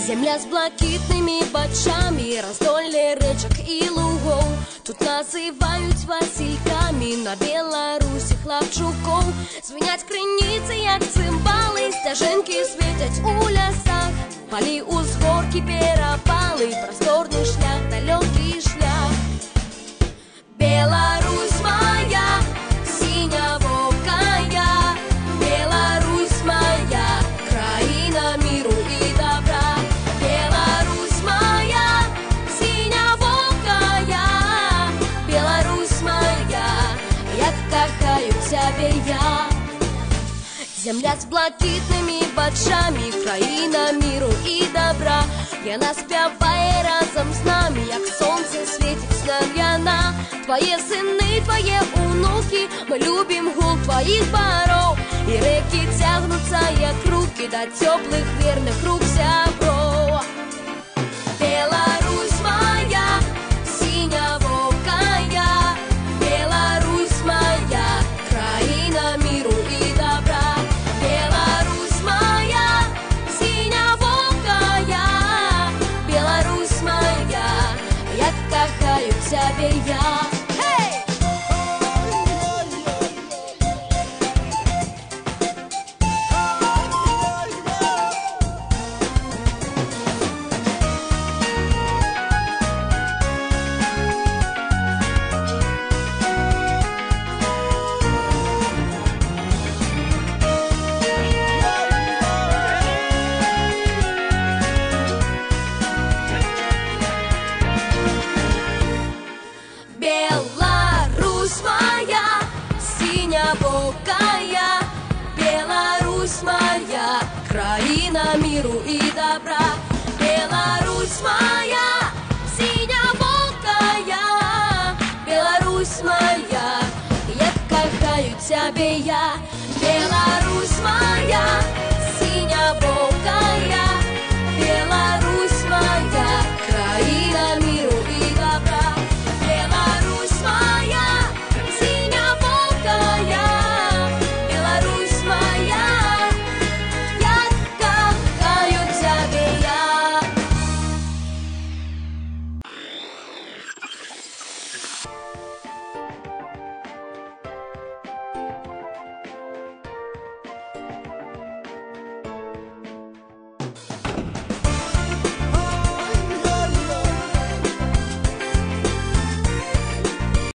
Земля з блакитними бочами, раздолье речок і лугов. Тут називають Васильками, на Білорусі Хлопчуков. Звенять криниці, як цимбали, стяжинки світять у лясах. Полі, узгорки, перепали, просторний шлях, далекий шлях. Беларусь моя, синявокая, Беларусь моя, країна миру і добра. Беларусь моя, синявокая, Беларусь моя, як кохаю тебе я. Земля з блакитними бочами, країна миру і добра. Яна співає разом з нами, як сонце світить з нам яна. Твои сыны, твои внуки, мы любим гул твоих боров. И реки тягнутся, як руки, до теплых верных рук сябров. Беларусь моя, синявокая, Беларусь моя, країна миру и добра. Беларусь моя, синявокая, Беларусь моя, як кохаю тебе я. Беларусь моя, синявокая, Беларусь моя, країна миру і добра.